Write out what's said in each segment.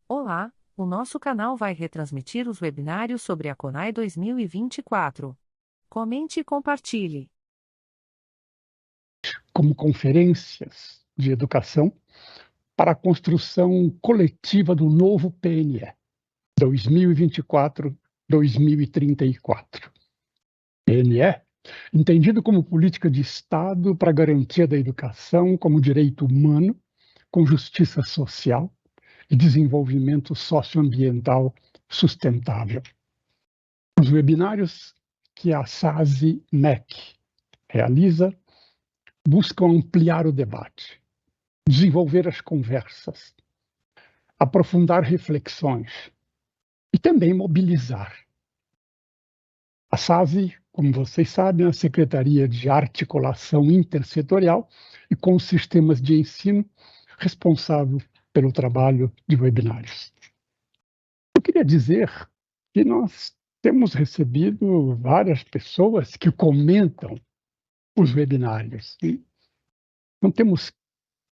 Olá, o nosso canal vai retransmitir os webinários sobre a CONAI 2024. Comente e compartilhe. Como conferências de educação para a construção coletiva do novo PNE 2024-2034. PNE, entendido como política de Estado para a garantia da educação como direito humano, com justiça social e desenvolvimento socioambiental sustentável. Os webinários que a SASE-MEC realiza buscam ampliar o debate, desenvolver as conversas, aprofundar reflexões e também mobilizar. A SASE, como vocês sabem, é a Secretaria de Articulação Intersetorial e com os sistemas de ensino responsável pelo trabalho de webinários. Eu queria dizer que nós temos recebido várias pessoas que comentam os webinários. Não temos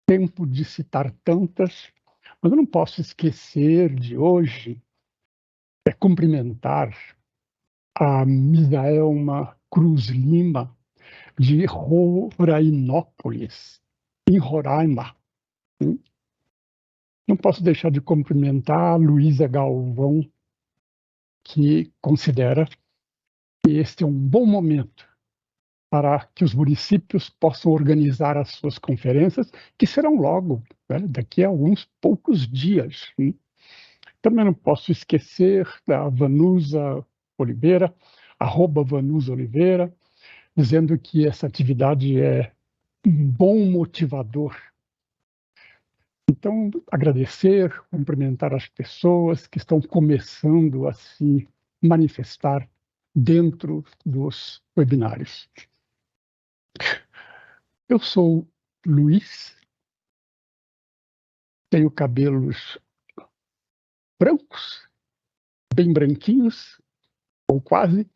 tempo de citar tantas, mas eu não posso esquecer de hoje cumprimentar a Misaelma Cruz Lima, de Rorainópolis, em Roraima. Não posso deixar de cumprimentar a Luísa Galvão, que considera que este é um bom momento para que os municípios possam organizar as suas conferências, que serão logo, daqui a alguns poucos dias. Também não posso esquecer da Vanusa Oliveira, @Vanusa Oliveira, dizendo que essa atividade é um bom motivador. Então, agradecer, cumprimentar as pessoas que estão começando a se manifestar dentro dos webinários. Eu sou Luiz, tenho cabelos brancos, bem branquinhos, ou quase.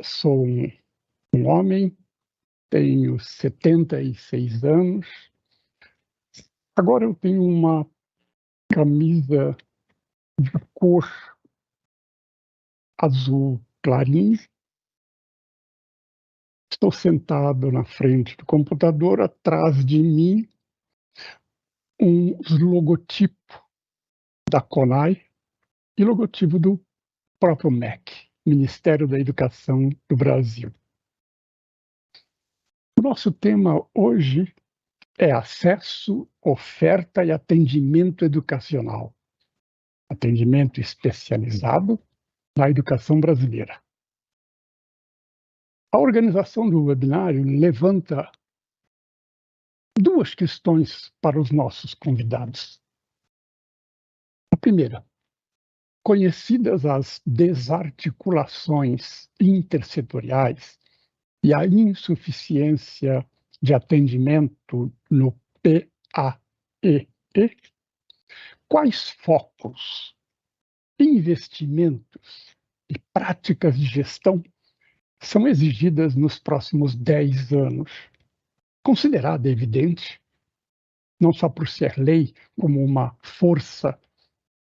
Sou um homem, tenho 76 anos. Agora eu tenho uma camisa de cor azul clarinho. Estou sentado na frente do computador, atrás de mim um logotipo da CONAI e logotipo do próprio MEC, Ministério da Educação do Brasil. O nosso tema hoje é acesso, oferta e atendimento educacional. Atendimento especializado na educação brasileira. A organização do webinário levanta duas questões para os nossos convidados. A primeira, conhecidas as desarticulações intersetoriais e a insuficiência de atendimento no PAEE, quais focos, investimentos e práticas de gestão são exigidas nos próximos 10 anos? Considerada evidente, não só por ser lei, como uma força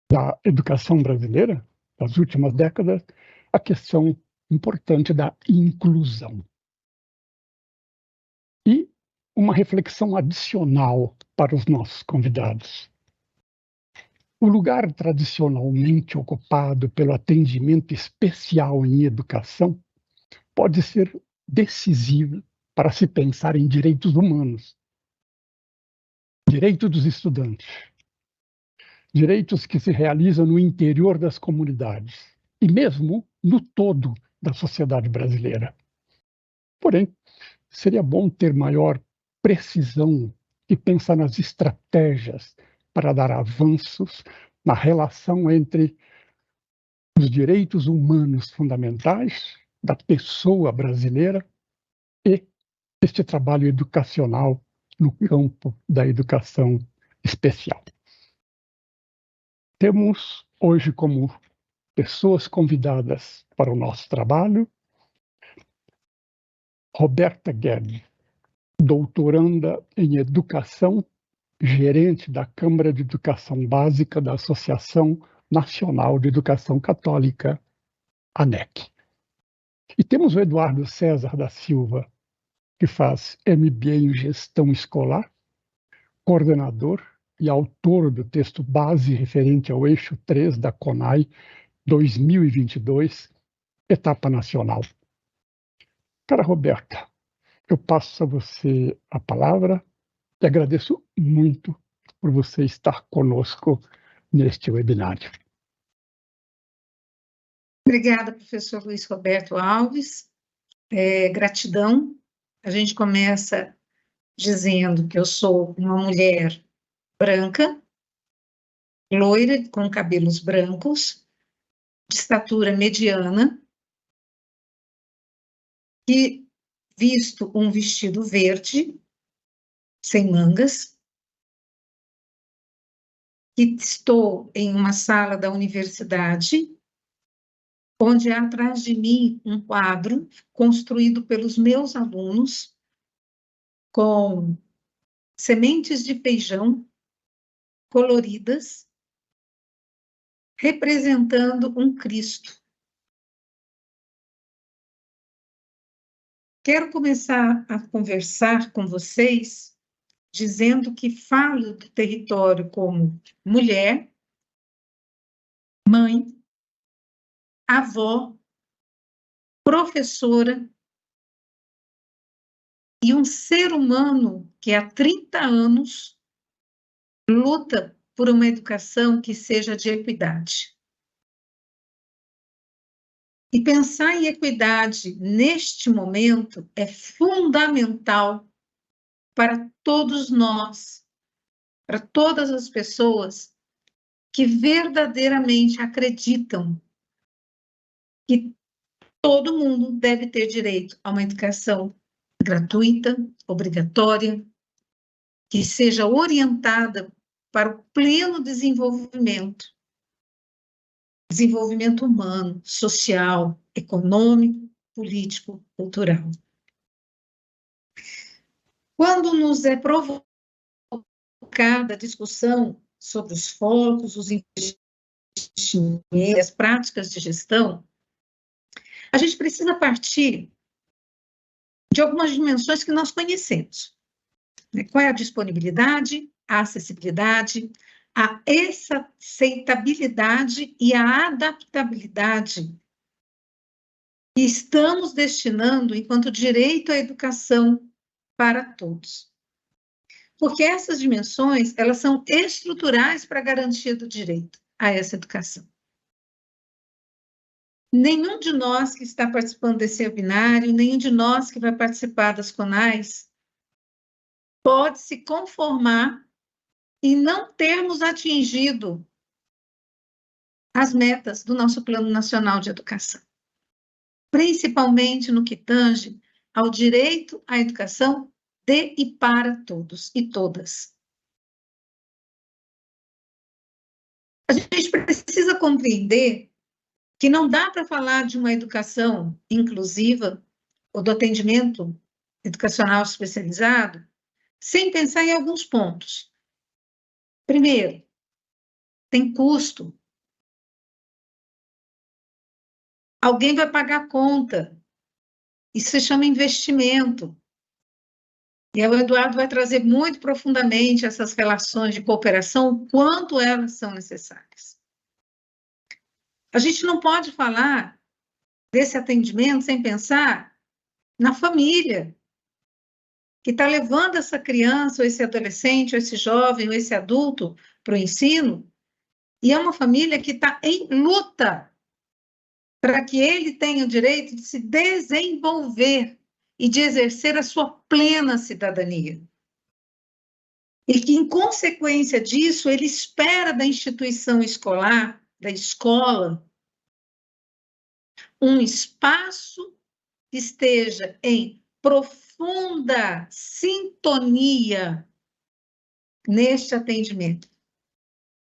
da educação brasileira das últimas décadas, a questão importante da inclusão. E uma reflexão adicional para os nossos convidados. O lugar tradicionalmente ocupado pelo atendimento especial em educação pode ser decisivo para se pensar em direitos humanos, direito dos estudantes, direitos que se realizam no interior das comunidades e mesmo no todo da sociedade brasileira. Porém, seria bom ter maior precisão e pensar nas estratégias para dar avanços na relação entre os direitos humanos fundamentais da pessoa brasileira e este trabalho educacional no campo da educação especial. Temos hoje como pessoas convidadas para o nosso trabalho Roberta Guedes, doutoranda em Educação gerente da Câmara de Educação Básica da Associação Nacional de Educação Católica, ANEC. E temos o Eduardo César da Silva, que faz MBA em Gestão Escolar, coordenador e autor do texto base referente ao eixo 3 da CONAI 2022, etapa nacional. Cara Roberta, eu passo a você a palavra e agradeço muito por você estar conosco neste webinário. Obrigada, professor Luiz Roberto Alves. Gratidão. A gente começa dizendo que eu sou uma mulher branca, loira, com cabelos brancos, de estatura mediana, que visto um vestido verde, sem mangas, que estou em uma sala da universidade, onde há atrás de mim um quadro construído pelos meus alunos com sementes de feijão coloridas, representando um Cristo. Quero começar a conversar com vocês dizendo que falo do território como mulher, mãe, avó, professora e um ser humano que há 30 anos luta por uma educação que seja de equidade. E pensar em equidade neste momento é fundamental para todos nós, para todas as pessoas que verdadeiramente acreditam que todo mundo deve ter direito a uma educação gratuita, obrigatória, que seja orientada para o pleno desenvolvimento humano, social, econômico, político, cultural. Quando nos é provocada a discussão sobre os focos, os investimentos, as práticas de gestão, a gente precisa partir de algumas dimensões que nós conhecemos. Qual é a disponibilidade, a acessibilidade, a aceitabilidade e a adaptabilidade que estamos destinando enquanto direito à educação para todos. Porque essas dimensões, elas são estruturais para a garantia do direito a essa educação. Nenhum de nós que está participando desse webinário, nenhum de nós que vai participar das CONAIs, pode se conformar e não termos atingido as metas do nosso Plano Nacional de Educação, principalmente no que tange ao direito à educação de e para todos e todas. A gente precisa compreender que não dá para falar de uma educação inclusiva ou do atendimento educacional especializado sem pensar em alguns pontos. Primeiro, tem custo. Alguém vai pagar a conta. Isso se chama investimento. E o Eduardo vai trazer muito profundamente essas relações de cooperação, o quanto elas são necessárias. A gente não pode falar desse atendimento sem pensar na família, que está levando essa criança, ou esse adolescente, ou esse jovem, ou esse adulto para o ensino, e é uma família que está em luta para que ele tenha o direito de se desenvolver e de exercer a sua plena cidadania. E que, em consequência disso, ele espera da instituição escolar, da escola, um espaço que esteja em profunda sintonia neste atendimento.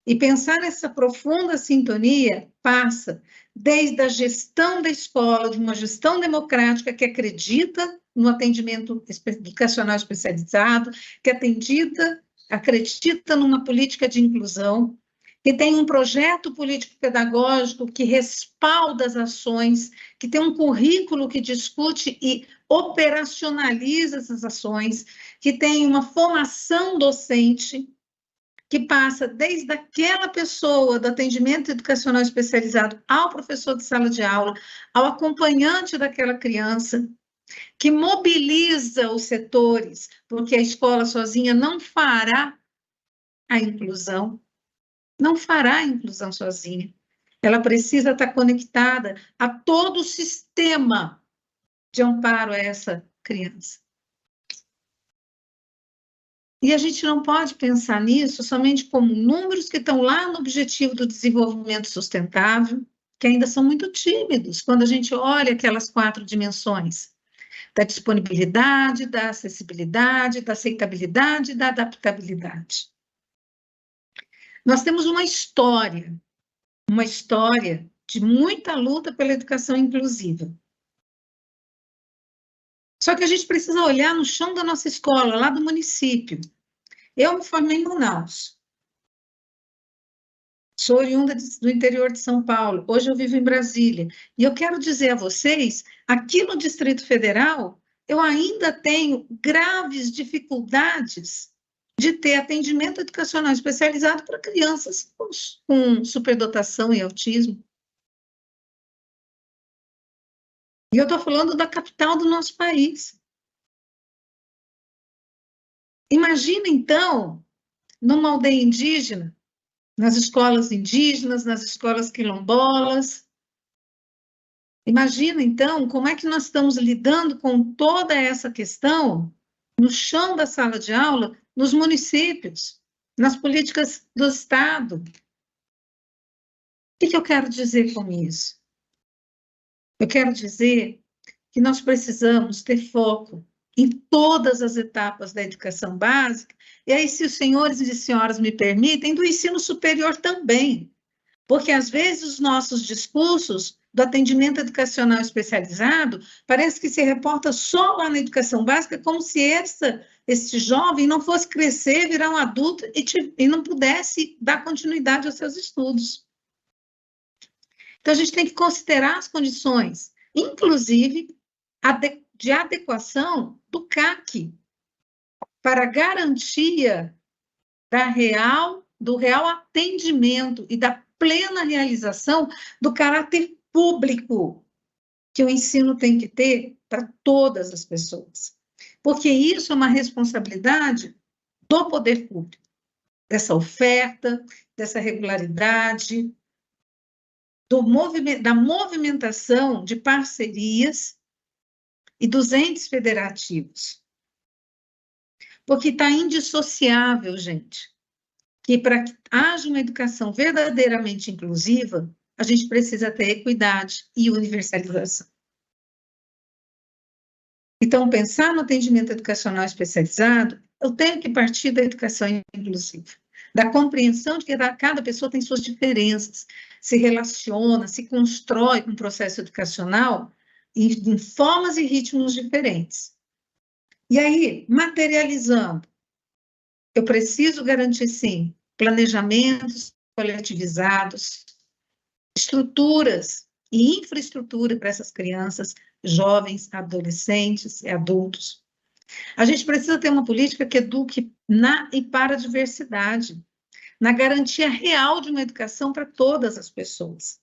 E pensar nessa profunda sintonia passa desde a gestão da escola, de uma gestão democrática que acredita no atendimento educacional especializado, que acredita numa política de inclusão, que tem um projeto político-pedagógico que respalda as ações, que tem um currículo que discute e operacionaliza essas ações, que tem uma formação docente, que passa desde aquela pessoa do atendimento educacional especializado ao professor de sala de aula, ao acompanhante daquela criança, que mobiliza os setores, porque a escola sozinha não fará a inclusão, não fará a inclusão sozinha. Ela precisa estar conectada a todo o sistema de amparo a essa criança. E a gente não pode pensar nisso somente como números que estão lá no Objetivo do Desenvolvimento Sustentável, que ainda são muito tímidos quando a gente olha aquelas 4 dimensões: da disponibilidade, da acessibilidade, da aceitabilidade e da adaptabilidade. Nós temos uma história de muita luta pela educação inclusiva. Só que a gente precisa olhar no chão da nossa escola, lá do município. Eu me formei em Manaus. Sou oriunda do interior de São Paulo. Hoje eu vivo em Brasília. E eu quero dizer a vocês, aqui no Distrito Federal, eu ainda tenho graves dificuldades de ter atendimento educacional especializado para crianças com superdotação e autismo. E eu estou falando da capital do nosso país. Imagina, então, numa aldeia indígena, nas escolas indígenas, nas escolas quilombolas. Imagina, então, como é que nós estamos lidando com toda essa questão no chão da sala de aula, nos municípios, nas políticas do Estado. O que eu quero dizer com isso? Eu quero dizer que nós precisamos ter foco em todas as etapas da educação básica, e aí, se os senhores e senhoras me permitem, do ensino superior também, porque às vezes os nossos discursos do atendimento educacional especializado parece que se reporta só lá na educação básica, como se esse jovem não fosse crescer, virar um adulto e não pudesse dar continuidade aos seus estudos. Então, a gente tem que considerar as condições, inclusive de adequação do CAC, para garantia do real atendimento e da plena realização do caráter público que o ensino tem que ter para todas as pessoas. Porque isso é uma responsabilidade do poder público, dessa oferta, dessa regularidade, da movimentação de parcerias e dos entes federativos. Porque está indissociável, gente, que para que haja uma educação verdadeiramente inclusiva, a gente precisa ter equidade e universalização. Então, pensar no atendimento educacional especializado, eu tenho que partir da educação inclusiva, da compreensão de que cada pessoa tem suas diferenças, se relaciona, se constrói com um processo educacional em formas e ritmos diferentes. E aí, materializando, eu preciso garantir, sim, planejamentos coletivizados, estruturas e infraestrutura para essas crianças, jovens, adolescentes e adultos. A gente precisa ter uma política que eduque na e para a diversidade, na garantia real de uma educação para todas as pessoas.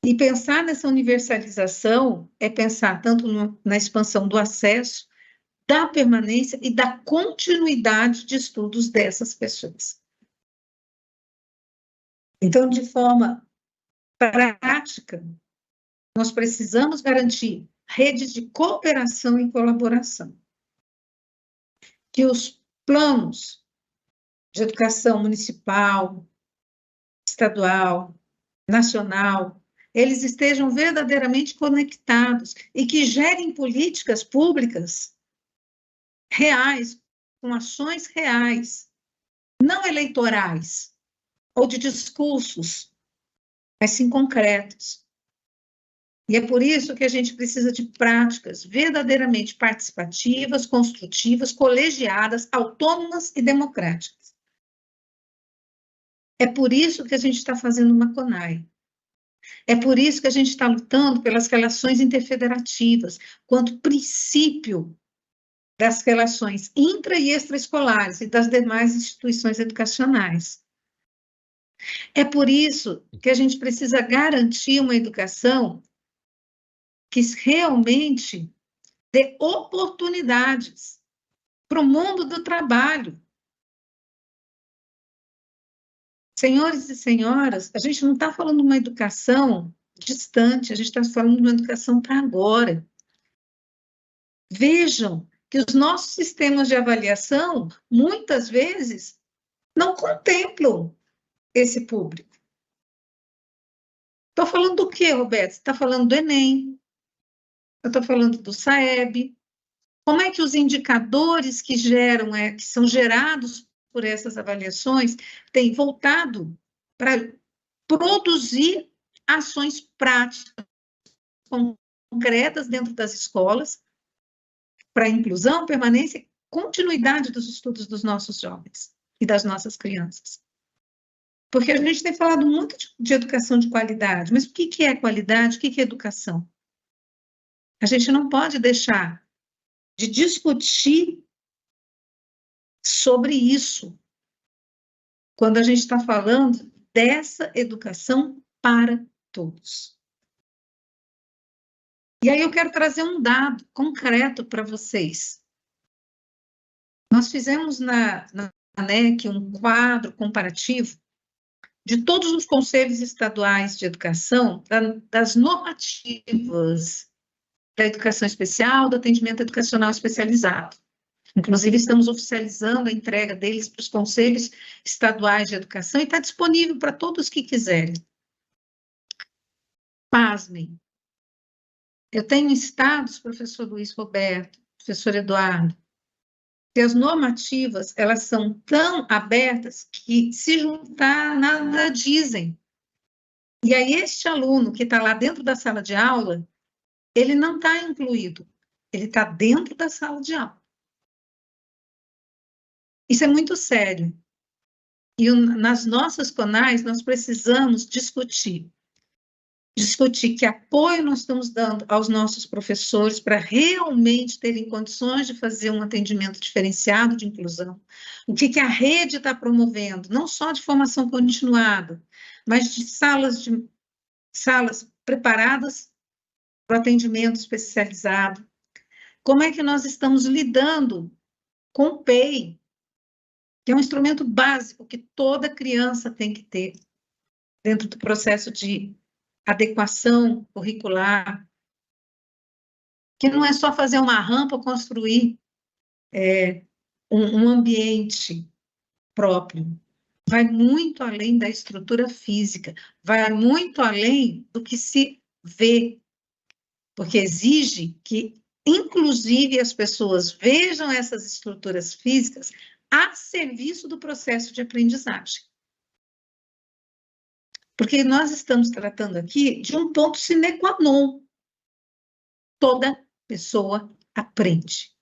E pensar nessa universalização é pensar tanto na expansão do acesso, da permanência e da continuidade de estudos dessas pessoas. Então, de forma prática, nós precisamos garantir redes de cooperação e colaboração. Que os planos de educação municipal, estadual, nacional, eles estejam verdadeiramente conectados e que gerem políticas públicas reais, com ações reais, não eleitorais ou de discursos, mas sim concretos. E é por isso que a gente precisa de práticas verdadeiramente participativas, construtivas, colegiadas, autônomas e democráticas. É por isso que a gente está fazendo uma CONAI. É por isso que a gente está lutando pelas relações interfederativas, quanto princípio das relações intra- e extraescolares e das demais instituições educacionais. É por isso que a gente precisa garantir uma educação que realmente dê oportunidades para o mundo do trabalho. Senhores e senhoras, a gente não está falando de uma educação distante, a gente está falando de uma educação para agora. Vejam que os nossos sistemas de avaliação, muitas vezes, não contemplam esse público. Estou falando do quê, Roberto? Você está falando do Enem, eu estou falando do SAEB. Como é que os indicadores que são gerados por essas avaliações têm voltado para produzir ações práticas, concretas dentro das escolas, para a inclusão, permanência e continuidade dos estudos dos nossos jovens e das nossas crianças? Porque a gente tem falado muito de educação de qualidade, mas o que é qualidade, o que é educação? A gente não pode deixar de discutir sobre isso quando a gente está falando dessa educação para todos. E aí eu quero trazer um dado concreto para vocês. Nós fizemos na ANEC um quadro comparativo de todos os conselhos estaduais de educação, das normativas da educação especial, do atendimento educacional especializado. Inclusive, estamos oficializando a entrega deles para os conselhos estaduais de educação e está disponível para todos que quiserem. Pasmem. Eu tenho estados, professor Luiz Roberto, professor Eduardo, que as normativas, elas são tão abertas que, se juntar, nada dizem. E aí, este aluno que está lá dentro da sala de aula, ele não está incluído, ele está dentro da sala de aula. Isso é muito sério. E nas nossas CONAIs, nós precisamos discutir que apoio nós estamos dando aos nossos professores para realmente terem condições de fazer um atendimento diferenciado de inclusão. O que a rede está promovendo, não só de formação continuada, mas de salas preparadas para o atendimento especializado. Como é que nós estamos lidando com o PEI, que é um instrumento básico que toda criança tem que ter dentro do processo de adequação curricular, que não é só fazer uma rampa, construir um ambiente próprio. Vai muito além da estrutura física, vai muito além do que se vê, porque exige que, inclusive, as pessoas vejam essas estruturas físicas a serviço do processo de aprendizagem. Porque nós estamos tratando aqui de um ponto sine qua non. Toda pessoa aprende.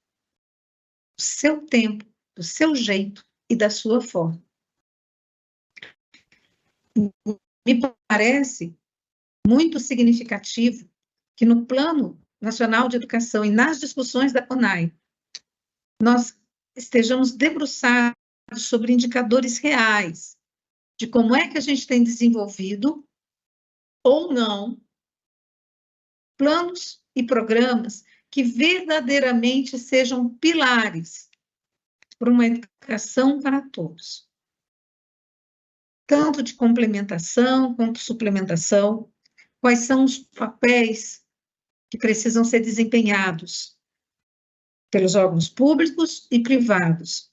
Do seu tempo, do seu jeito e da sua forma. Me parece muito significativo que no Plano Nacional de Educação e nas discussões da CONAI, nós estejamos debruçados sobre indicadores reais de como é que a gente tem desenvolvido ou não planos e programas que verdadeiramente sejam pilares para uma educação para todos. Tanto de complementação quanto suplementação, quais são os papéis que precisam ser desempenhados pelos órgãos públicos e privados.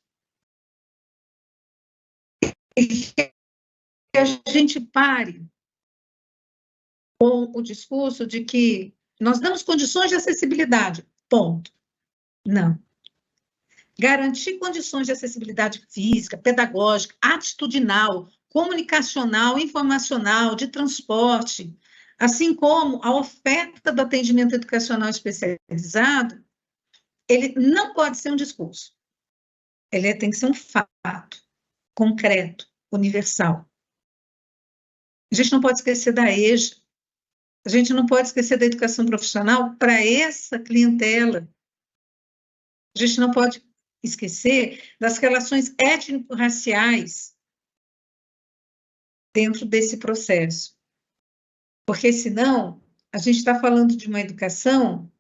E que a gente pare com o discurso de que nós damos condições de acessibilidade, ponto. Não. Garantir condições de acessibilidade física, pedagógica, atitudinal, comunicacional, informacional, de transporte, Assim como a oferta do atendimento educacional especializado, ele não pode ser um discurso. Ele tem que ser um fato concreto, universal. A gente não pode esquecer da EJA. A gente não pode esquecer da educação profissional para essa clientela. A gente não pode esquecer das relações étnico-raciais dentro desse processo. Porque, senão, a gente está falando de uma educação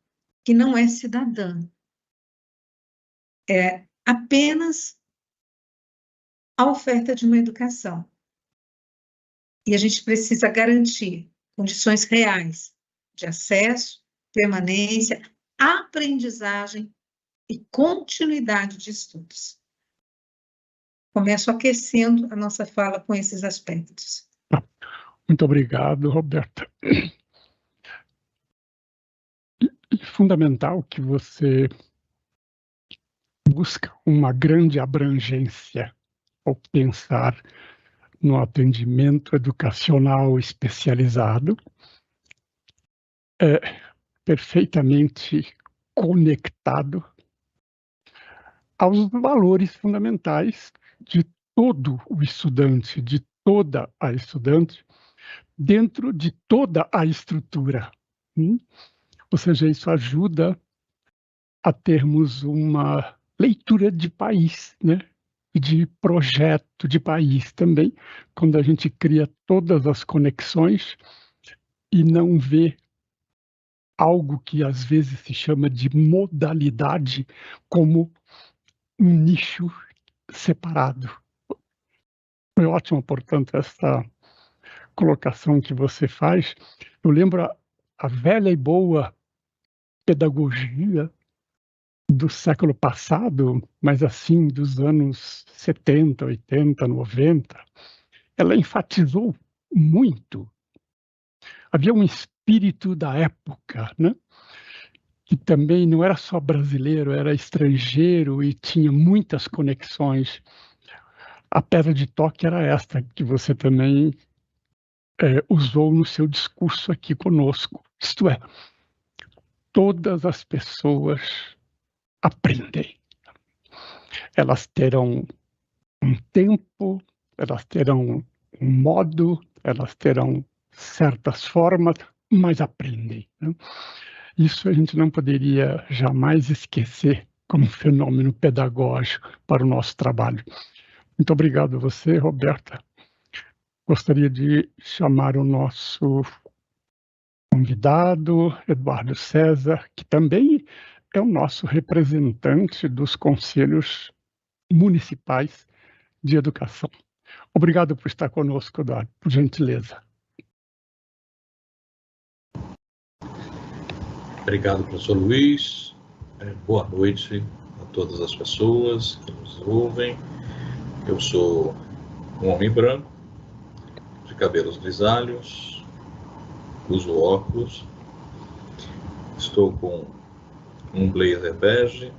que não é cidadã. É apenas a oferta de uma educação. E a gente precisa garantir condições reais de acesso, permanência, aprendizagem e continuidade de estudos. Começo aquecendo a nossa fala com esses aspectos. Muito obrigado, Roberta. É fundamental que você busca uma grande abrangência ao pensar no atendimento educacional especializado, perfeitamente conectado aos valores fundamentais de todo o estudante, de toda a estudante, dentro de toda a estrutura. Ou seja, isso ajuda a termos uma leitura de país, né? De projeto de país também, quando a gente cria todas as conexões e não vê algo que às vezes se chama de modalidade como um nicho separado. Foi ótimo, portanto, essa colocação que você faz. Eu lembro a velha e boa pedagogia do século passado, mas assim, dos anos 70, 80, 90, ela enfatizou muito. Havia um espírito da época, né? Que também não era só brasileiro, era estrangeiro e tinha muitas conexões. A pedra de toque era esta, que você também usou no seu discurso aqui conosco. Isto é, todas as pessoas aprendem. Elas terão um tempo, elas terão um modo, elas terão certas formas, mas aprendem, né? Isso a gente não poderia jamais esquecer como fenômeno pedagógico para o nosso trabalho. Muito obrigado a você, Roberta. Gostaria de chamar o nosso convidado, Eduardo César, que também é o nosso representante dos conselhos municipais de educação. Obrigado por estar conosco, Eduardo, por gentileza. Obrigado, professor Luiz. Boa noite a todas as pessoas que nos ouvem. Eu sou um homem branco, de cabelos grisalhos, uso óculos, estou com um blazer bege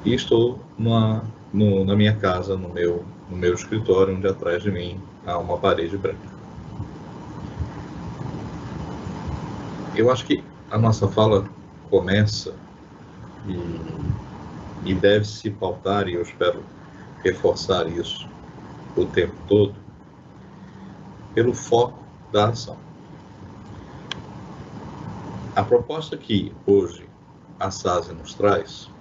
e estou na minha casa, no meu escritório, onde atrás de mim há uma parede branca. Eu acho que a nossa fala começa e deve se pautar, e eu espero reforçar isso o tempo todo, pelo foco da ação. A proposta que hoje a SASE nos traz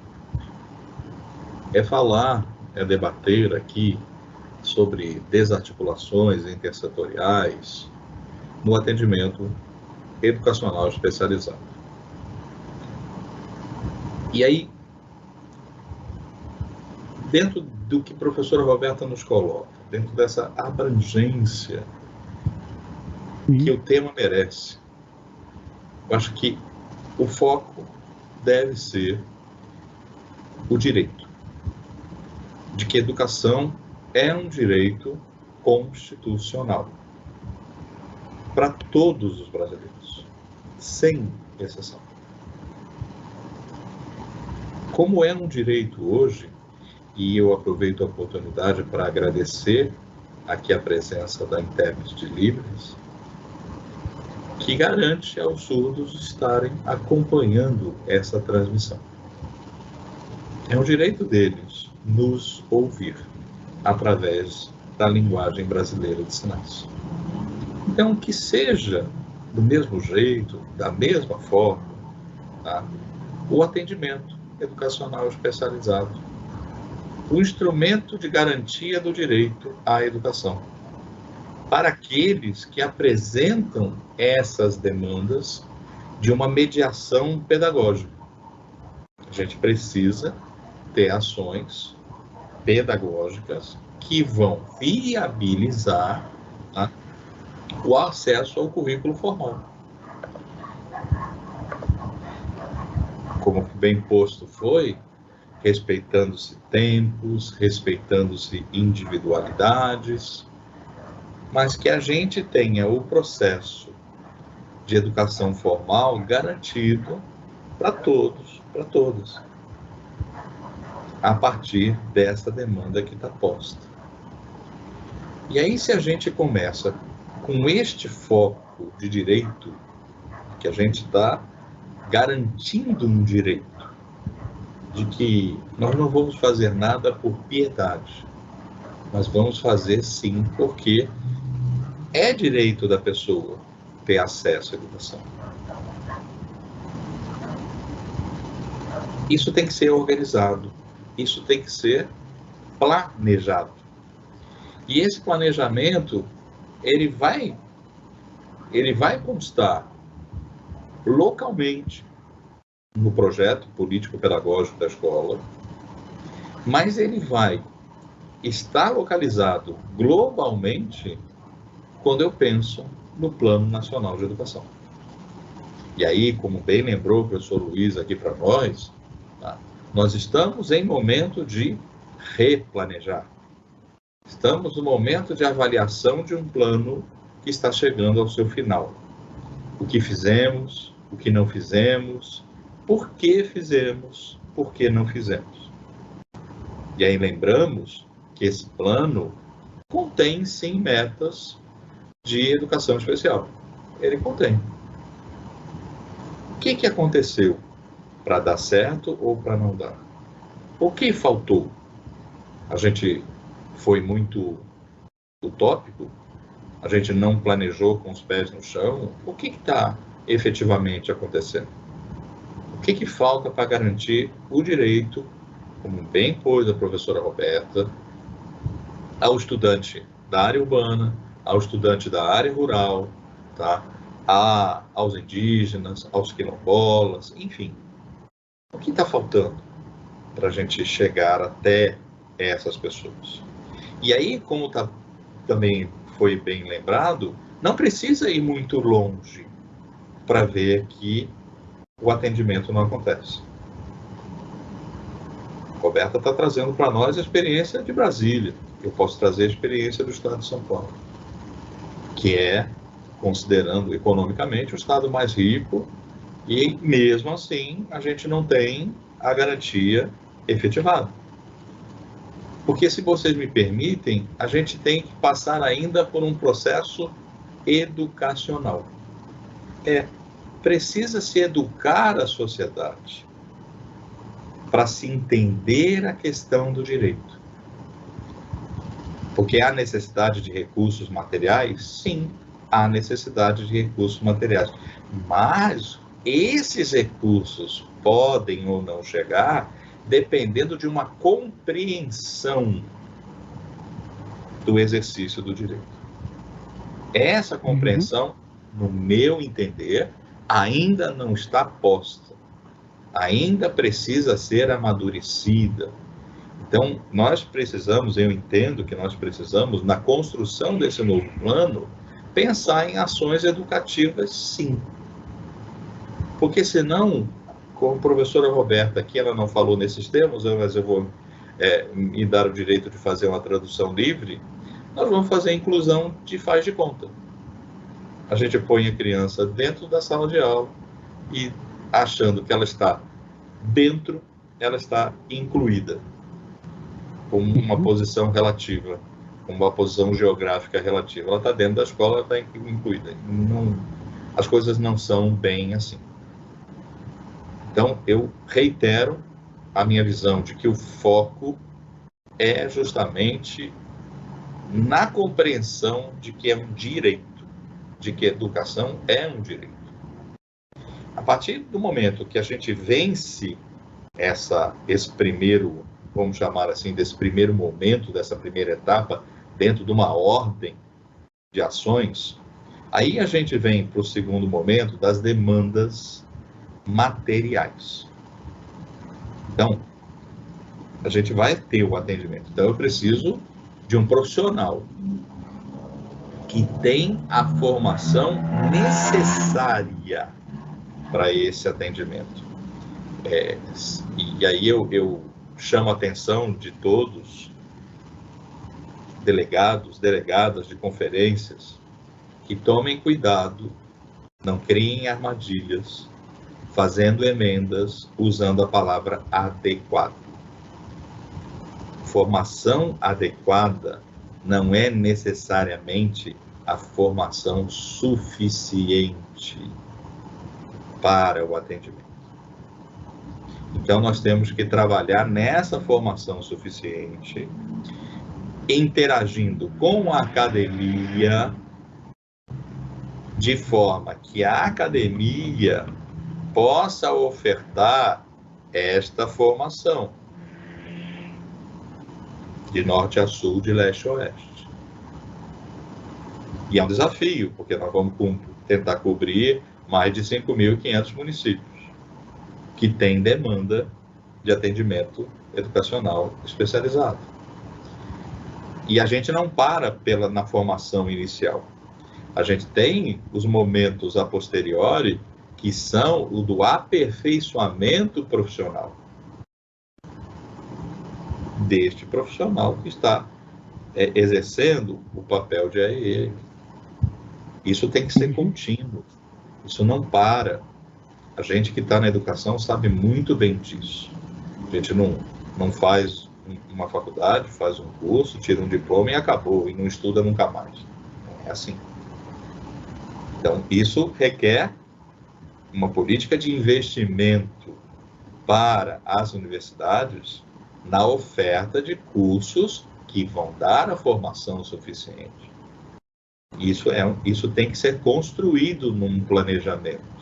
é debater aqui sobre desarticulações intersetoriais no atendimento educacional especializado. E aí, dentro do que a professora Roberta nos coloca, dentro dessa abrangência que o tema merece, eu acho que o foco deve ser o direito, de que educação é um direito constitucional para todos os brasileiros, sem exceção. Como é um direito hoje, e eu aproveito a oportunidade para agradecer aqui a presença da Intérprete de Libras, que garante aos surdos estarem acompanhando essa transmissão. É um direito deles nos ouvir através da linguagem brasileira de sinais. Então, que seja do mesmo jeito, da mesma forma, tá? O atendimento educacional especializado, o instrumento de garantia do direito à educação, para aqueles que apresentam essas demandas de uma mediação pedagógica. A gente precisa ter ações pedagógicas que vão viabilizar, tá, o acesso ao currículo formal. Como bem posto foi, respeitando-se tempos, respeitando-se individualidades, mas que a gente tenha o processo de educação formal garantido para todos, para todas, a partir dessa demanda que está posta. E aí, se a gente começa com este foco de direito, que a gente está garantindo um direito, de que nós não vamos fazer nada por piedade, mas vamos fazer sim porque é direito da pessoa ter acesso à educação. Isso tem que ser organizado, isso tem que ser planejado. E esse planejamento, ele vai constar localmente no projeto político-pedagógico da escola, mas ele vai estar localizado globalmente quando eu penso no Plano Nacional de Educação. E aí, como bem lembrou o professor Luiz aqui para nós, tá? Nós estamos em momento de replanejar. Estamos no momento de avaliação de um plano que está chegando ao seu final. O que fizemos, o que não fizemos, por que fizemos, por que não fizemos. E aí lembramos que esse plano contém, sim, metas de educação especial. Ele contém. O que aconteceu para dar certo ou para não dar? O que faltou? A gente foi muito utópico? A gente não planejou com os pés no chão? O que está efetivamente acontecendo? O que falta para garantir o direito, como bem pôs a professora Roberta, ao estudante da área urbana, ao estudante da área rural, tá? Aos indígenas, aos quilombolas, enfim. O que está faltando para a gente chegar até essas pessoas? E aí, como também foi bem lembrado, não precisa ir muito longe para ver que o atendimento não acontece. A Roberta está trazendo para nós a experiência de Brasília. Eu posso trazer a experiência do estado de São Paulo, que é, considerando economicamente, o estado mais rico, e mesmo assim a gente não tem a garantia efetivada. Porque, se vocês me permitem, a gente tem que passar ainda por um processo educacional. Precisa se educar a sociedade para se entender a questão do direito. Porque há necessidade de recursos materiais? Sim, há necessidade de recursos materiais. Mas esses recursos podem ou não chegar dependendo de uma compreensão do exercício do direito. Essa compreensão, no meu entender, ainda não está posta. Ainda precisa ser amadurecida. Então, nós precisamos, eu entendo que nós precisamos, na construção desse novo plano, pensar em ações educativas, sim. Porque senão, como a professora Roberta aqui, ela não falou nesses termos, mas eu vou me dar o direito de fazer uma tradução livre, nós vamos fazer a inclusão de faz de conta. A gente põe a criança dentro da sala de aula e, achando que ela está dentro, ela está incluída, com uma posição relativa, com uma posição geográfica relativa. Ela está dentro da escola, ela está incluída. as coisas não são bem assim. Então, eu reitero a minha visão de que o foco é justamente na compreensão de que é um direito, de que a educação é um direito. A partir do momento que a gente vence esse primeiro, vamos chamar assim, desse primeiro momento, dessa primeira etapa, dentro de uma ordem de ações, aí a gente vem para o segundo momento das demandas materiais. Então, a gente vai ter o atendimento. Então, eu preciso de um profissional que tem a formação necessária para esse atendimento. E aí eu chamo a atenção de todos, delegados, delegadas de conferências, que tomem cuidado, não criem armadilhas, fazendo emendas, usando a palavra adequado. Formação adequada não é necessariamente a formação suficiente para o atendimento. Então, nós temos que trabalhar nessa formação suficiente, interagindo com a academia, de forma que a academia possa ofertar esta formação, de norte a sul, de leste a oeste. E é um desafio, porque nós vamos tentar cobrir mais de 5.500 municípios que têm demanda de atendimento educacional especializado. E a gente não para na formação inicial. A gente tem os momentos a posteriori, que são o do aperfeiçoamento profissional deste profissional que está exercendo o papel de AEE. Isso tem que ser contínuo, isso não para. A gente que está na educação sabe muito bem disso. A gente não faz uma faculdade, faz um curso, tira um diploma e acabou, e não estuda nunca mais. Não é assim. Então, isso requer uma política de investimento para as universidades na oferta de cursos que vão dar a formação suficiente. Isso tem que ser construído num planejamento.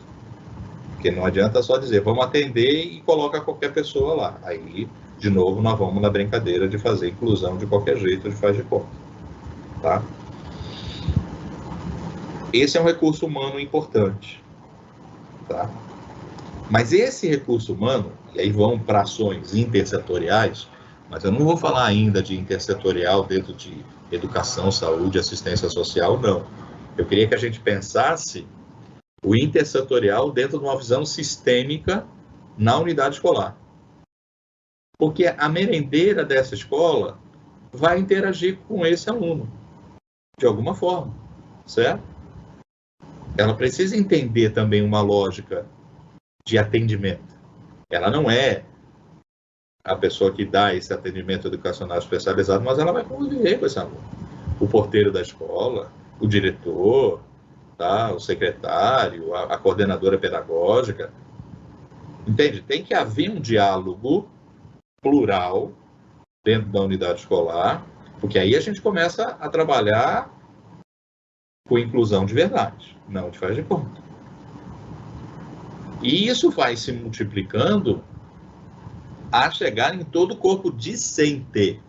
Porque não adianta só dizer, vamos atender e coloca qualquer pessoa lá. Aí, de novo, nós vamos na brincadeira de fazer inclusão de qualquer jeito, de faz de conta. Tá? Esse é um recurso humano importante. Tá? Mas esse recurso humano, e aí vão para ações intersetoriais, mas eu não vou falar ainda de intersetorial dentro de educação, saúde, assistência social, não. Eu queria que a gente pensasse o intersetorial dentro de uma visão sistêmica na unidade escolar. Porque a merendeira dessa escola vai interagir com esse aluno, de alguma forma, certo? Ela precisa entender também uma lógica de atendimento. Ela não é a pessoa que dá esse atendimento educacional especializado, mas ela vai conviver com esse aluno. O porteiro da escola, o diretor, tá? O secretário, a coordenadora pedagógica. Entende? Tem que haver um diálogo plural dentro da unidade escolar, porque aí a gente começa a trabalhar com inclusão de verdade, não de faz de conta. E isso vai se multiplicando a chegar em todo o corpo discente.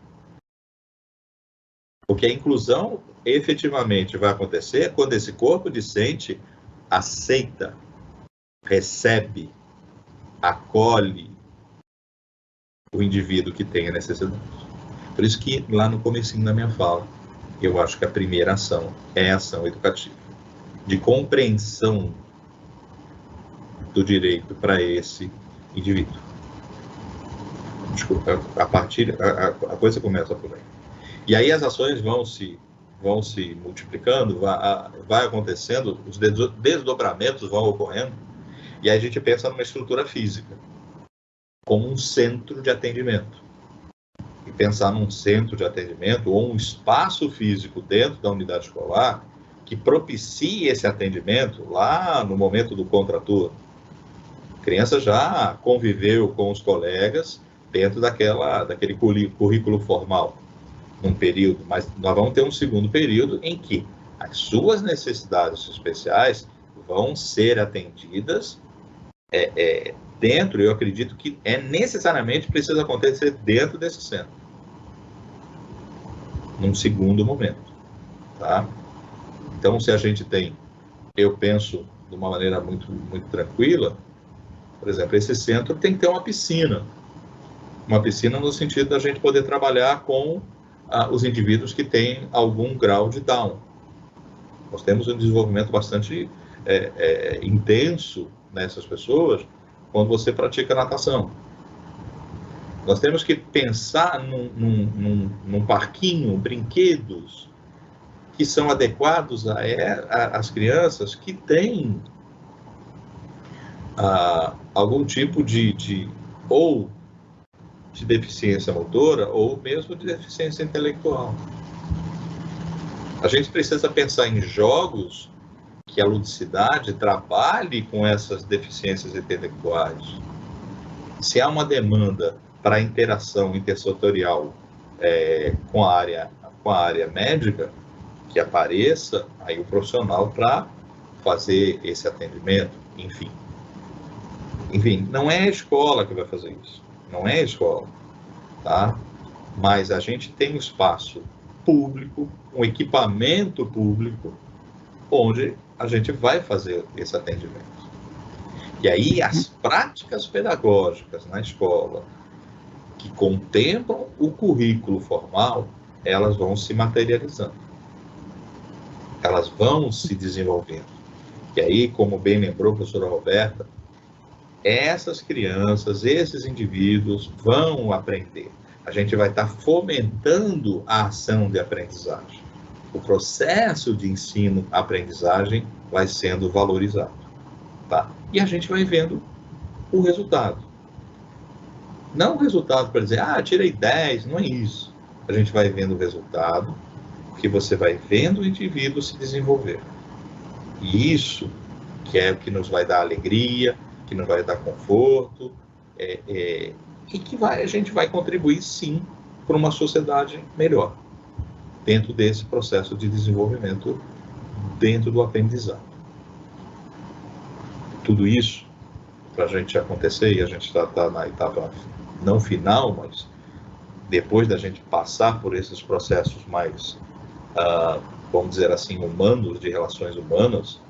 Porque a inclusão efetivamente vai acontecer quando esse corpo discente aceita, recebe, acolhe o indivíduo que tem a necessidade. Por isso que lá no comecinho da minha fala, eu acho que a primeira ação é a ação educativa, de compreensão do direito para esse indivíduo. Desculpa, a coisa começa por aí. E aí as ações vão se multiplicando, vai acontecendo, os desdobramentos vão ocorrendo, e aí a gente pensa numa estrutura física, como um centro de atendimento. E pensar num centro de atendimento ou um espaço físico dentro da unidade escolar que propicie esse atendimento lá no momento do contraturno. A criança já conviveu com os colegas dentro daquele currículo formal, num período, mas nós vamos ter um segundo período em que as suas necessidades especiais vão ser atendidas dentro, eu acredito que necessariamente precisa acontecer dentro desse centro, num segundo momento, tá? Então, se a gente tem, eu penso de uma maneira muito, muito tranquila, por exemplo, esse centro tem que ter uma piscina no sentido da gente poder trabalhar com os indivíduos que têm algum grau de Down. Nós temos um desenvolvimento bastante intenso nessas pessoas quando você pratica natação. Nós temos que pensar num parquinho, brinquedos que são adequados às crianças que têm algum tipo de deficiência motora ou mesmo de deficiência intelectual. A gente precisa pensar em jogos que a ludicidade trabalhe com essas deficiências intelectuais. Se há uma demanda para interação intersetorial com a área médica, que apareça aí o profissional para fazer esse atendimento, enfim. Enfim, não é a escola que vai fazer isso, não é a escola, tá? Mas a gente tem um espaço público, um equipamento público, onde a gente vai fazer esse atendimento. E aí as práticas pedagógicas na escola, que contemplam o currículo formal, elas vão se materializando. Elas vão se desenvolvendo. E aí, como bem lembrou a professora Roberta, essas crianças, esses indivíduos vão aprender. A gente vai estar fomentando a ação de aprendizagem. O processo de ensino-aprendizagem vai sendo valorizado, tá? E a gente vai vendo o resultado. Não o resultado para dizer, tirei 10, não é isso. A gente vai vendo o resultado, que você vai vendo o indivíduo se desenvolver. E isso que é o que nos vai dar alegria, que nos vai dar conforto, e que a gente vai contribuir, sim, para uma sociedade melhor, dentro desse processo de desenvolvimento, dentro do aprendizado. Tudo isso, para a gente acontecer, e a gente está na etapa não final, mas depois da gente passar por esses processos mais, vamos dizer assim, humanos, de relações humanas,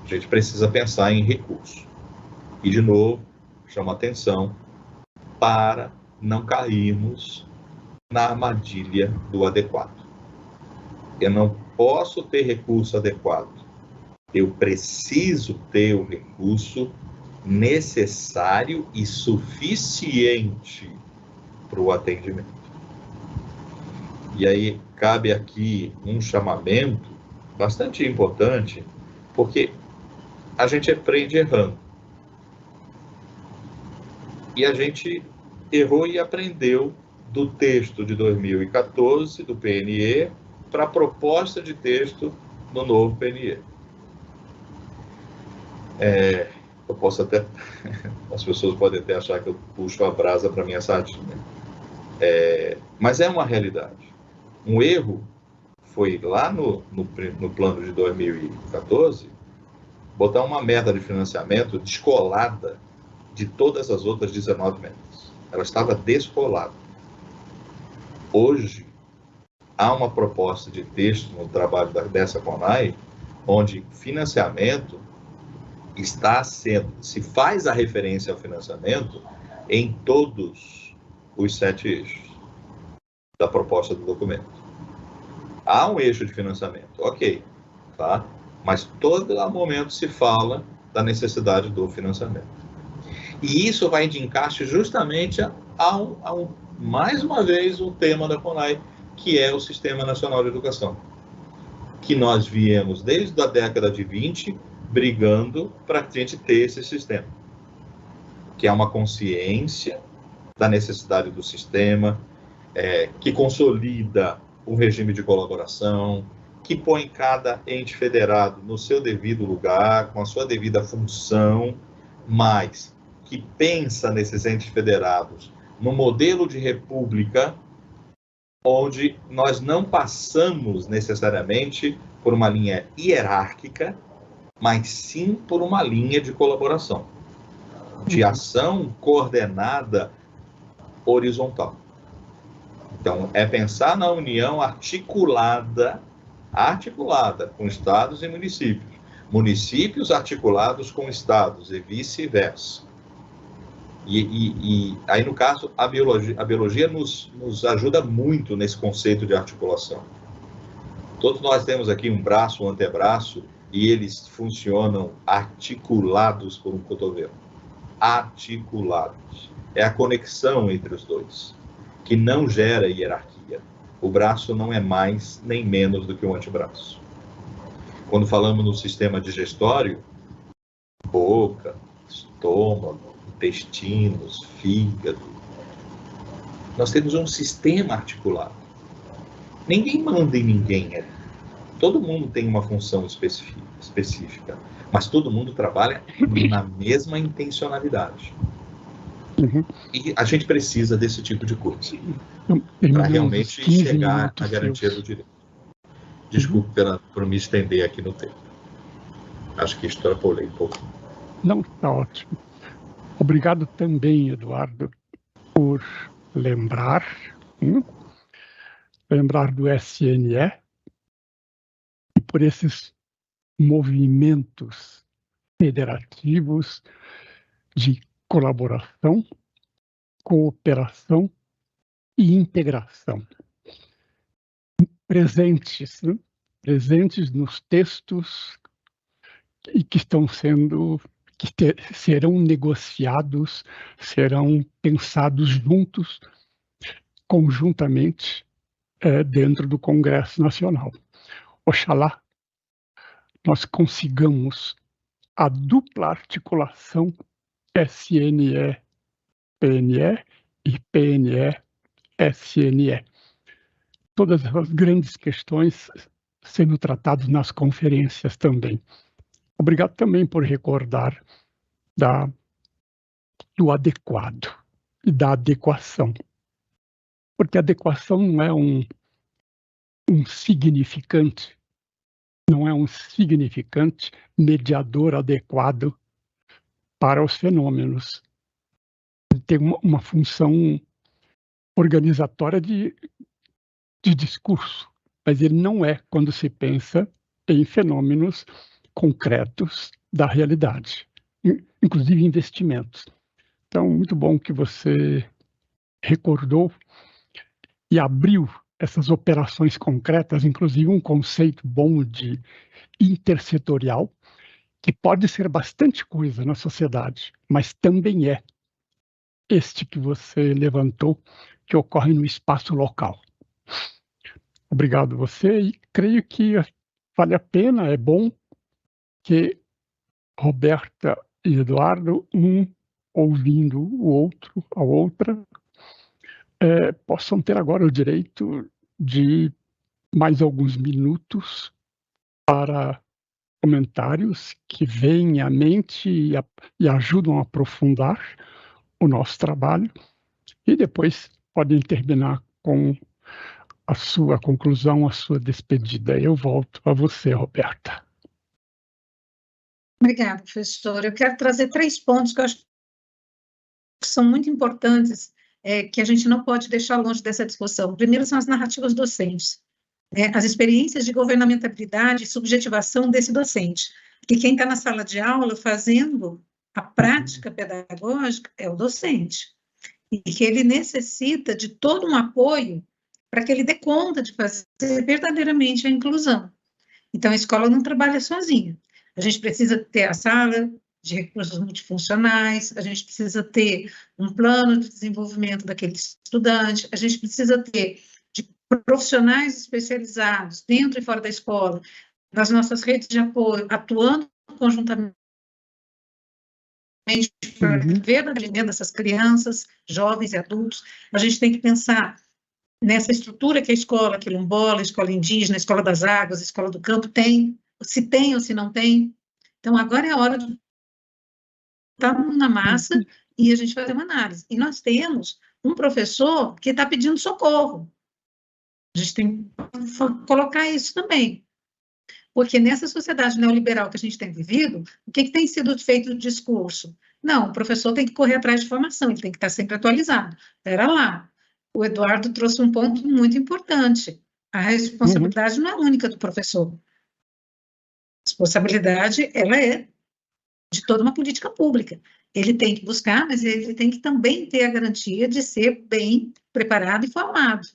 a gente precisa pensar em recursos. E, de novo, chamo a atenção para não cairmos na armadilha do adequado. Eu não posso ter recurso adequado. Eu preciso ter o recurso necessário e suficiente para o atendimento. E aí cabe aqui um chamamento bastante importante, porque a gente aprende errando. E a gente errou e aprendeu do texto de 2014 do PNE para a proposta de texto do novo PNE. Eu posso até... As pessoas podem até achar que eu puxo a brasa para minha sardinha. Mas é uma realidade. Um erro foi lá no plano de 2014 botar uma meta de financiamento descolada de todas as outras 19 metas. Ela estava descolada. Hoje, há uma proposta de texto no trabalho dessa CONAI, onde financiamento se faz a referência ao financiamento em todos os 7 eixos da proposta do documento. Há um eixo de financiamento, ok, tá? Mas todo momento se fala da necessidade do financiamento. E isso vai de encaixe justamente mais uma vez, um tema da CONAI, que é o Sistema Nacional de Educação, que nós viemos desde a década de 20 brigando para a gente ter esse sistema, que é uma consciência da necessidade do sistema, que consolida um regime de colaboração, que põe cada ente federado no seu devido lugar, com a sua devida função, mas que pensa nesses entes federados no modelo de república, onde nós não passamos necessariamente por uma linha hierárquica, mas sim por uma linha de colaboração, de ação coordenada horizontal. Então, é pensar na união articulada com estados e municípios, municípios articulados com estados e vice-versa. E aí, no caso, a biologia nos ajuda muito nesse conceito de articulação. Todos nós temos aqui um braço, um antebraço, e eles funcionam articulados por um cotovelo. Articulados. É a conexão entre os dois, que não gera hierarquia. O braço não é mais nem menos do que um antebraço. Quando falamos no sistema digestório, boca, estômago, intestinos, fígado, nós temos um sistema articulado. Ninguém manda em ninguém. Todo mundo tem uma função específica, mas todo mundo trabalha na mesma intencionalidade. Uhum. E a gente precisa desse tipo de coisa para realmente chegar à garantia do direito. Desculpe por me estender aqui no tempo. Acho que extrapolei um pouco. Não, está ótimo. Obrigado também, Eduardo, por lembrar do SNE e por esses movimentos federativos de colaboração, cooperação e integração. Presentes nos textos e que serão negociados, serão pensados juntos, conjuntamente, dentro do Congresso Nacional. Oxalá nós consigamos a dupla articulação SNE-PNE e PNE-SNE. Todas as grandes questões sendo tratadas nas conferências também. Obrigado também por recordar do adequado e da adequação. Porque adequação não é um significante, não é um significante mediador adequado para os fenômenos. Tem uma função organizatória de discurso, mas ele não é quando se pensa em fenômenos concretos da realidade, inclusive investimentos. Então, muito bom que você recordou e abriu essas operações concretas, inclusive um conceito bom de intersetorial, que pode ser bastante coisa na sociedade, mas também é este que você levantou, que ocorre no espaço local. Obrigado a você, e creio que vale a pena, é bom que Roberta e Eduardo, um ouvindo o outro, a outra, possam ter agora o direito de mais alguns minutos para comentários que vêm à mente e ajudam a aprofundar o nosso trabalho, e depois podem terminar com a sua conclusão, a sua despedida. Eu volto a você, Roberta. Obrigada, professor. Eu quero trazer 3 pontos que eu acho que são muito importantes, que a gente não pode deixar longe dessa discussão. Primeiro são as narrativas docentes, as experiências de governamentabilidade e subjetivação desse docente. Porque quem está na sala de aula fazendo a prática pedagógica é o docente. E que ele necessita de todo um apoio para que ele dê conta de fazer verdadeiramente a inclusão. Então, a escola não trabalha sozinha. A gente precisa ter a sala de recursos multifuncionais, a gente precisa ter um plano de desenvolvimento daquele estudante, a gente precisa ter de profissionais especializados dentro e fora da escola, nas nossas redes de apoio, atuando conjuntamente para ver a vida dessas crianças, jovens e adultos. A gente tem que pensar nessa estrutura que a escola quilombola, a escola indígena, a escola das águas, a escola do campo tem ou se não tem. Então, agora é a hora de botar a mão na massa e a gente fazer uma análise. E nós temos um professor que está pedindo socorro. A gente tem que colocar isso também. Porque nessa sociedade neoliberal que a gente tem vivido, o que tem sido feito no discurso? Não, o professor tem que correr atrás de formação, ele tem que estar sempre atualizado. Espera lá. O Eduardo trouxe um ponto muito importante. A responsabilidade não é única do professor. A responsabilidade, ela é de toda uma política pública. Ele tem que buscar, mas ele tem que também ter a garantia de ser bem preparado e formado.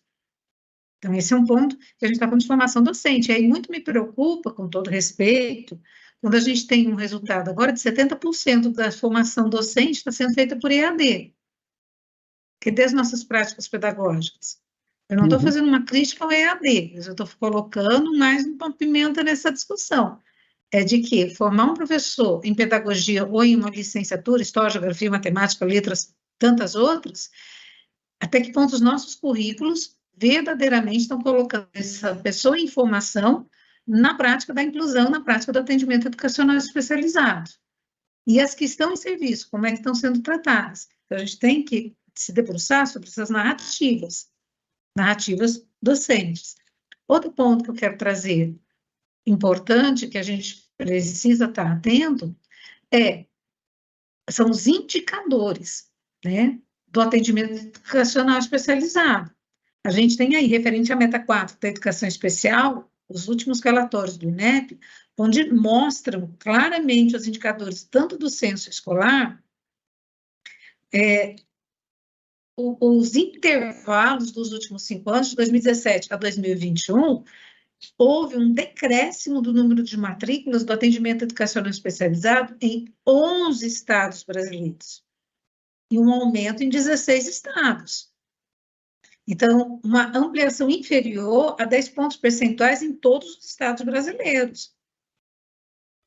Então, esse é um ponto que a gente está falando de formação docente. E aí, muito me preocupa, com todo respeito, quando a gente tem um resultado agora de 70% da formação docente está sendo feita por EAD. Cadê as nossas práticas pedagógicas? Eu não estou fazendo uma crítica ao EAD, mas eu estou colocando mais uma pimenta nessa discussão. É de que formar um professor em pedagogia ou em uma licenciatura, história, geografia, matemática, letras, tantas outras, até que ponto os nossos currículos verdadeiramente estão colocando essa pessoa em formação na prática da inclusão, na prática do atendimento educacional especializado. E as que estão em serviço, como é que estão sendo tratadas? Então, a gente tem que se debruçar sobre essas narrativas docentes. Outro ponto que eu quero trazer, importante, que a gente precisa estar atento, são os indicadores, né, do atendimento educacional especializado. A gente tem aí, referente à meta 4 da educação especial, os últimos relatórios do INEP, onde mostram claramente os indicadores, tanto do censo escolar, os intervalos dos últimos 5 anos, de 2017 a 2021, houve um decréscimo do número de matrículas do atendimento educacional especializado em 11 estados brasileiros, e um aumento em 16 estados. Então, uma ampliação inferior a 10 pontos percentuais em todos os estados brasileiros.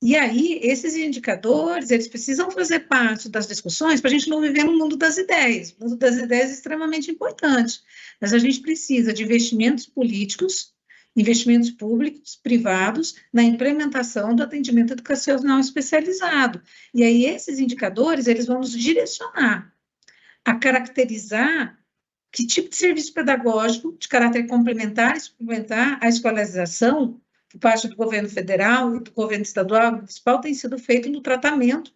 E aí, esses indicadores, eles precisam fazer parte das discussões para a gente não viver no mundo das ideias. O mundo das ideias é extremamente importante, mas a gente precisa de investimentos políticos, investimentos públicos, privados, na implementação do atendimento educacional especializado. E aí, esses indicadores, eles vão nos direcionar a caracterizar que tipo de serviço pedagógico de caráter complementar e suplementar à escolarização por parte do governo federal e do governo estadual e municipal tem sido feito no tratamento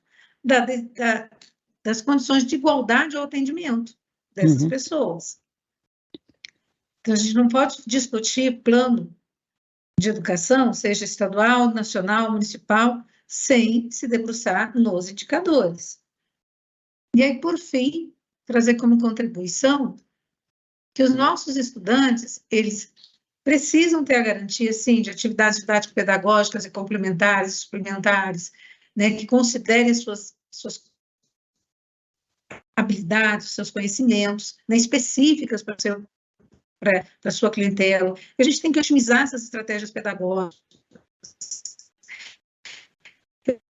das condições de igualdade ao atendimento dessas pessoas. Então, a gente não pode discutir plano de educação, seja estadual, nacional, municipal, sem se debruçar nos indicadores. E aí, por fim, trazer como contribuição que os nossos estudantes, eles precisam ter a garantia, sim, de atividades didático-pedagógicas e complementares, suplementares, né, que considerem suas habilidades, seus conhecimentos, né, específicas para a sua clientela. A gente tem que otimizar essas estratégias pedagógicas.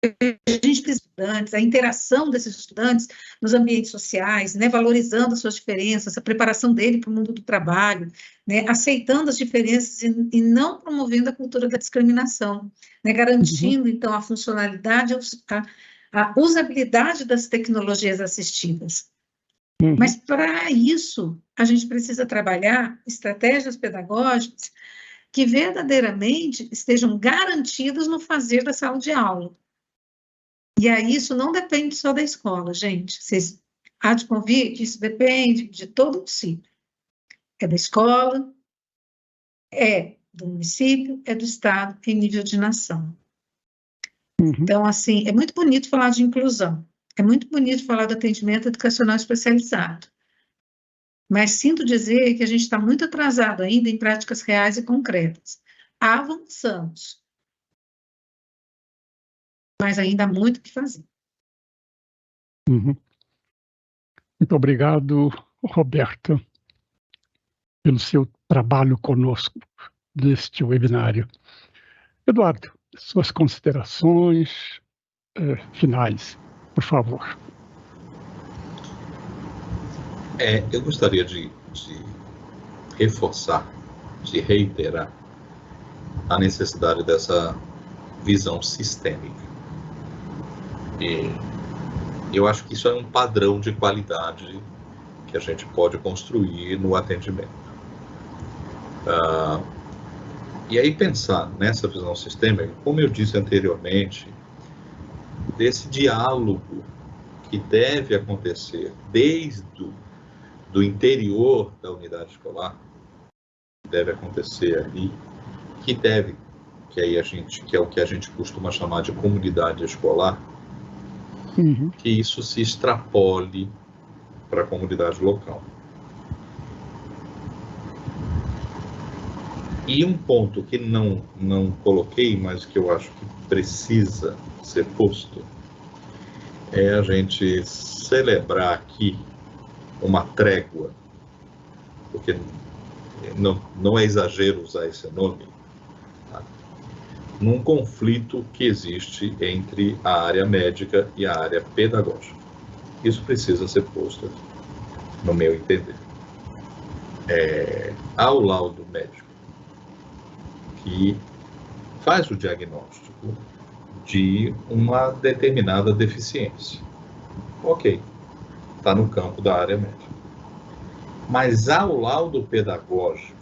A gente precisa de estudantes, a interação desses estudantes nos ambientes sociais, né, valorizando as suas diferenças, a preparação dele para o mundo do trabalho, né, aceitando as diferenças e não promovendo a cultura da discriminação, né, garantindo, então, a funcionalidade, a usabilidade das tecnologias assistidas. Mas, para isso, a gente precisa trabalhar estratégias pedagógicas que verdadeiramente estejam garantidas no fazer da sala de aula. E aí, isso não depende só da escola, gente. Vocês há de convir que isso depende de todo o município. É da escola, é do município, é do estado, em nível de nação. Então, assim, é muito bonito falar de inclusão, é muito bonito falar do atendimento educacional especializado, mas sinto dizer que a gente está muito atrasado ainda em práticas reais e concretas. Avançamos, mas ainda há muito o que fazer. Muito obrigado, Roberta, pelo seu trabalho conosco neste webinário. Eduardo, suas considerações finais, por favor. Eu gostaria de reforçar, de reiterar a necessidade dessa visão sistêmica. E eu acho que isso é um padrão de qualidade que a gente pode construir no atendimento. E aí pensar nessa visão sistêmica, como eu disse anteriormente, desse diálogo que deve acontecer desde do interior da unidade escolar, deve acontecer ali, que é o que a gente costuma chamar de comunidade escolar, que isso se extrapole para a comunidade local. E um ponto que não coloquei, mas que eu acho que precisa ser posto, é a gente celebrar aqui uma trégua, porque não é exagero usar esse nome, tá? Num conflito que existe entre a área médica e a área pedagógica. Isso precisa ser posto aqui, no meu entender. Há o laudo médico que faz o diagnóstico de uma determinada deficiência. Ok, está no campo da área médica. Mas há o laudo pedagógico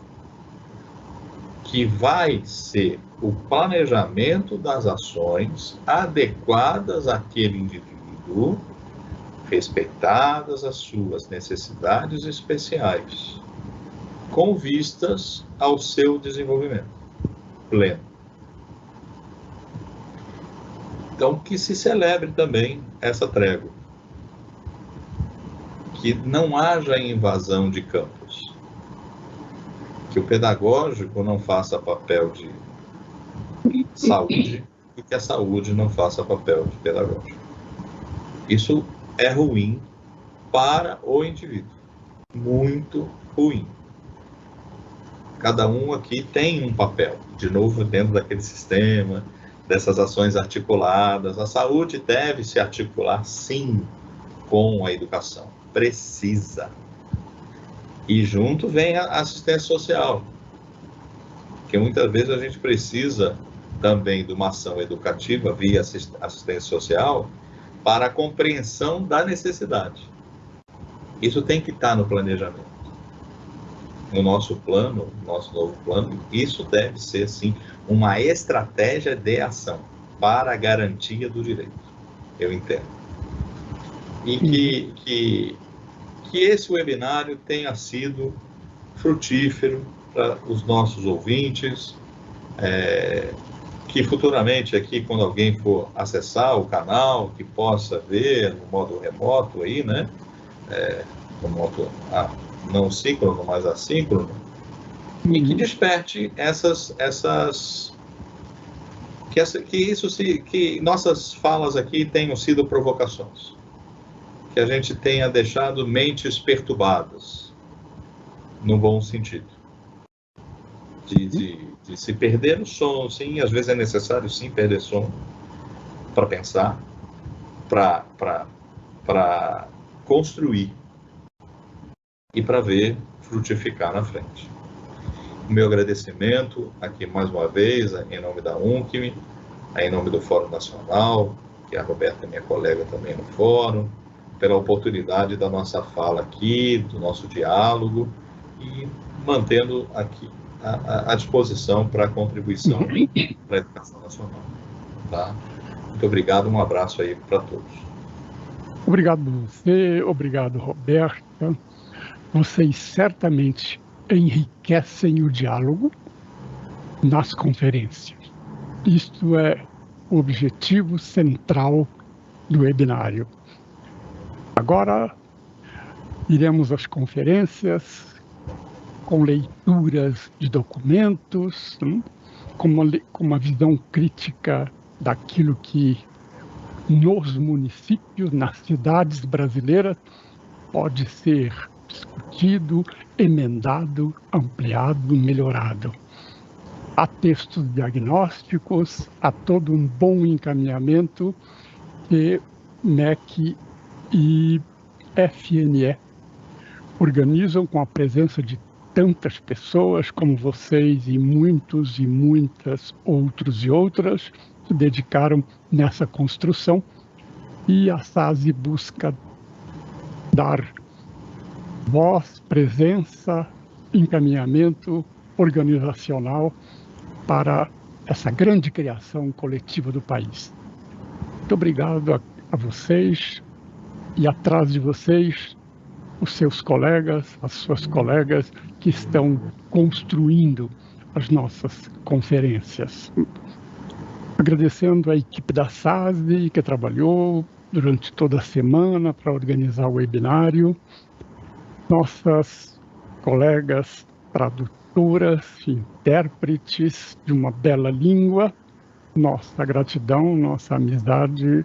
que vai ser o planejamento das ações adequadas àquele indivíduo, respeitadas as suas necessidades especiais, com vistas ao seu desenvolvimento pleno. Então, que se celebre também essa trégua. Que não haja invasão de campos. Que o pedagógico não faça papel de saúde e que a saúde não faça papel de pedagógico. Isso é ruim para o indivíduo. Muito ruim. Cada um aqui tem um papel, de novo, dentro daquele sistema, dessas ações articuladas. A saúde deve se articular, sim, com a educação. Precisa. E junto vem a assistência social, que muitas vezes a gente precisa também de uma ação educativa via assistência social para a compreensão da necessidade. Isso tem que estar no planejamento. No nosso plano, nosso novo plano, isso deve ser, sim, uma estratégia de ação para a garantia do direito. Eu entendo. E que esse webinário tenha sido frutífero para os nossos ouvintes, que futuramente aqui, quando alguém for acessar o canal, que possa ver no modo remoto aí, né? No modo não síncrono, mas assíncrono, e que desperte que nossas falas aqui tenham sido provocações, que a gente tenha deixado mentes perturbadas, no bom sentido, de se perder no sono, sim, às vezes é necessário, sim, perder sono, para pensar, para construir, e para ver frutificar na frente. O meu agradecimento aqui mais uma vez, em nome da UNCM, em nome do Fórum Nacional, que a Roberta é minha colega também no Fórum, pela oportunidade da nossa fala aqui, do nosso diálogo, e mantendo aqui à disposição para a contribuição para a educação nacional. Tá? Muito obrigado, um abraço aí para todos. Obrigado você, obrigado Roberta. Vocês certamente enriquecem o diálogo nas conferências. Isto é o objetivo central do webinário. Agora, iremos às conferências com leituras de documentos, com uma visão crítica daquilo que nos municípios, nas cidades brasileiras, pode ser discutido, emendado, ampliado, melhorado. Há textos diagnósticos, há todo um bom encaminhamento que MEC e FNE organizam com a presença de tantas pessoas como vocês e muitos e muitas outros e outras se dedicaram nessa construção, e a SASE busca dar voz, presença, encaminhamento organizacional para essa grande criação coletiva do país. Muito obrigado a vocês, e atrás de vocês, os seus colegas, as suas colegas que estão construindo as nossas conferências. Agradecendo a equipe da SASE, que trabalhou durante toda a semana para organizar o webinário, nossas colegas tradutoras, intérpretes de uma bela língua, nossa gratidão, nossa amizade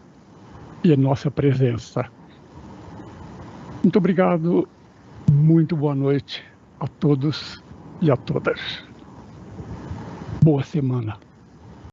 e a nossa presença. Muito obrigado, muito boa noite a todos e a todas. Boa semana.